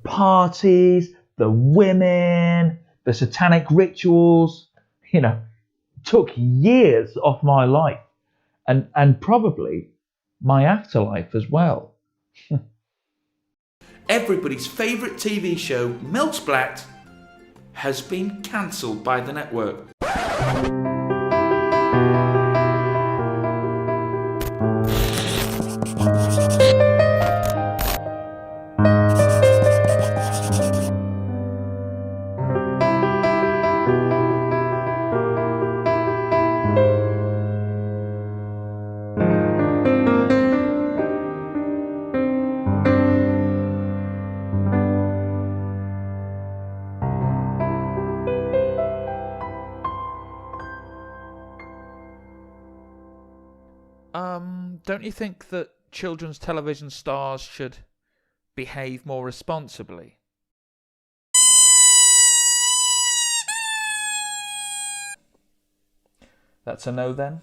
Parties, the women, the satanic rituals, took years off my life and probably my afterlife as well. Everybody's favourite TV show, Milk Splat, has been cancelled by the network. Don't you think that children's television stars should behave more responsibly? That's a no then?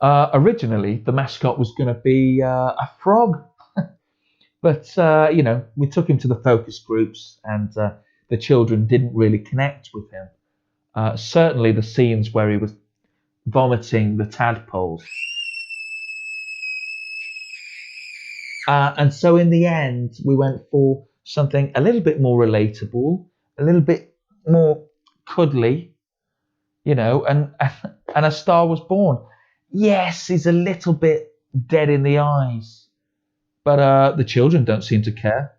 Originally, the mascot was going to be a frog. But, we took him to the focus groups and the children didn't really connect with him. Certainly the scenes where he was vomiting the tadpoles. And so in the end, we went for something a little bit more relatable, a little bit more cuddly, and a star was born. Yes, he's a little bit dead in the eyes, but the children don't seem to care,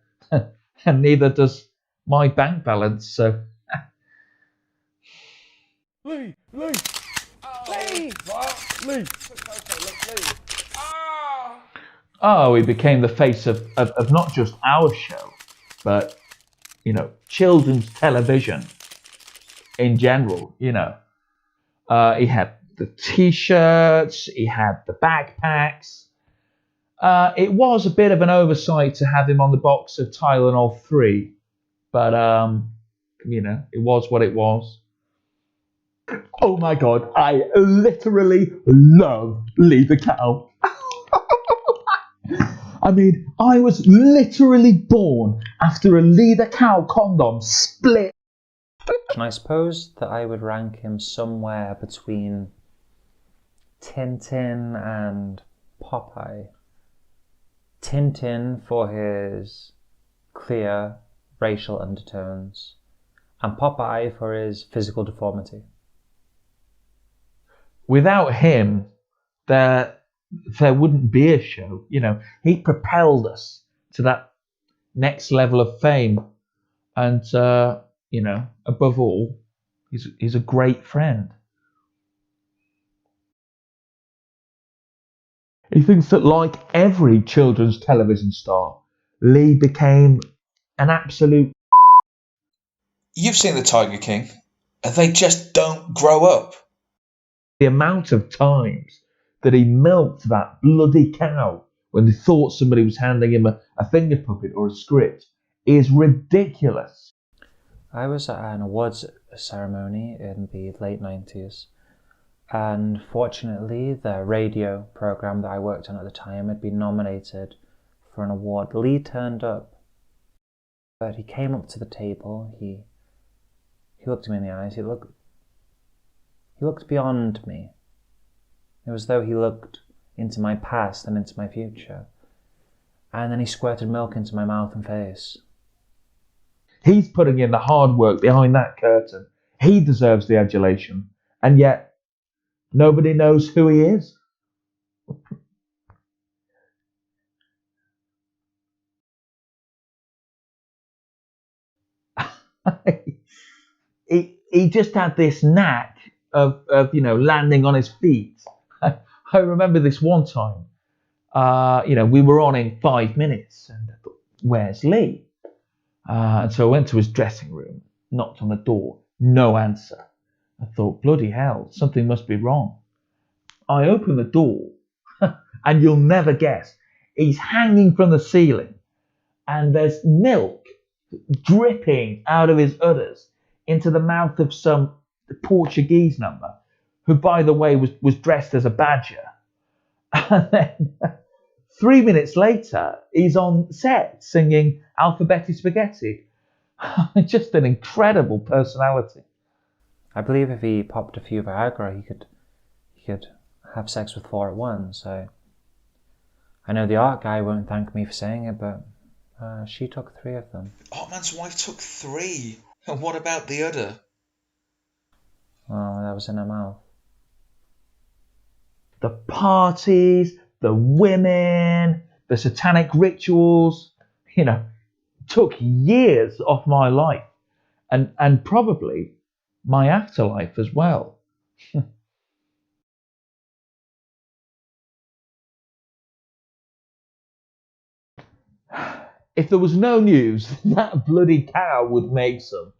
and neither does my bank balance. So, Lee. Oh, he became the face of not just our show, but children's television in general. He had the T-shirts, he had the backpacks. It was a bit of an oversight to have him on the box of Tylenol 3, but it was what it was. Oh my God, I literally love Lee the Cow. I mean, I was literally born after a Lee the Cow condom split. And I suppose that I would rank him somewhere between Tintin and Popeye. Tintin for his clear racial undertones, and Popeye for his physical deformity. Without him, there wouldn't be a show. He propelled us to that next level of fame, and above all, he's a great friend. He thinks that, like every children's television star, Lee became an absolute. You've seen the Tiger King, and they just don't grow up. The amount of times that he milked that bloody cow when they thought somebody was handing him a finger puppet or a script is ridiculous. I was at an awards ceremony in the late 90s, and fortunately the radio program that I worked on at the time had been nominated for an award. Lee turned up, but he came up to the table, he looked me in the eyes, he looked beyond me. It was as though he looked into my past and into my future. And then he squirted milk into my mouth and face. He's putting in the hard work behind that curtain. He deserves the adulation. And yet, nobody knows who he is. He just had this knack of landing on his feet. I remember this one time, we were on in 5 minutes, and I thought, where's Lee? And so I went to his dressing room, knocked on the door, no answer. I thought, bloody hell, something must be wrong. I opened the door, and you'll never guess, he's hanging from the ceiling, and there's milk dripping out of his udders into the mouth of some Portuguese number, who, by the way, was dressed as a badger. And then 3 minutes later, he's on set singing Alphabetti Spaghetti. Just an incredible personality. I believe if he popped a few Viagra, he could have sex with 4 at once. So I know the art guy won't thank me for saying it, but she took 3 of them. Artman's wife took 3. And what about the udder? Oh, that was in her mouth. The parties, the women, the satanic rituals, took years off my life and probably my afterlife as well. If there was no news, that bloody cow would make some.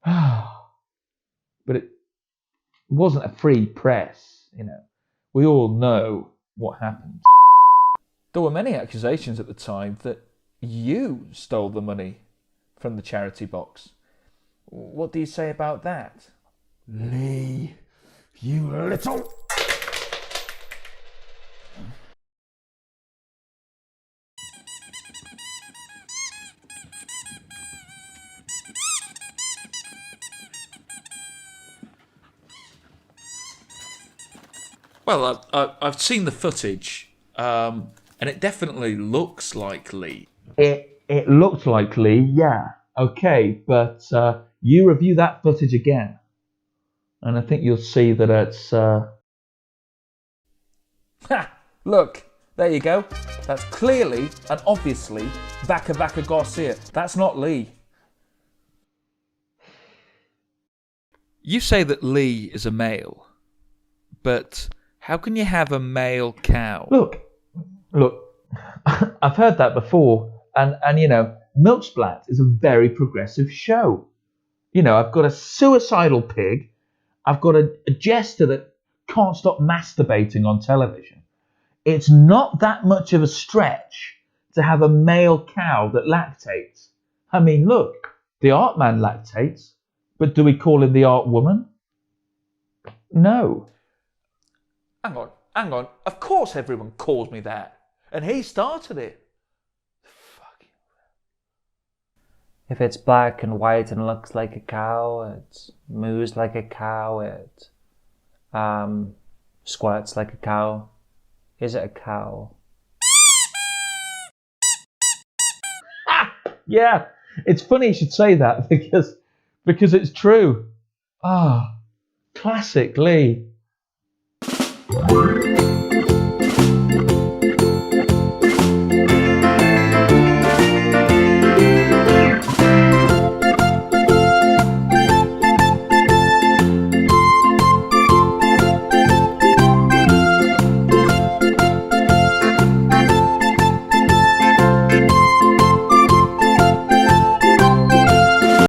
But it wasn't a free press, We all know what happened. There were many accusations at the time that you stole the money from the charity box. What do you say about that? Lee, you little... Well, I've seen the footage, and it definitely looks like Lee. It looked like Lee, yeah. Okay, but you review that footage again, and I think you'll see that it's... Ha! Look, there you go. That's clearly and obviously Vaca Garcia. That's not Lee. You say that Lee is a male, but how can you have a male cow? Look, I've heard that before, and Milk Splat is a very progressive show. I've got a suicidal pig, I've got a jester that can't stop masturbating on television. It's not that much of a stretch to have a male cow that lactates. I mean, look, the art man lactates, but do we call him the art woman? No. Hang on. Of course everyone calls me that. And he started it. Fucking... If it's black and white and looks like a cow, it moos like a cow, it squirts like a cow. Is it a cow? Yeah, it's funny you should say that because it's true. Classic Lee.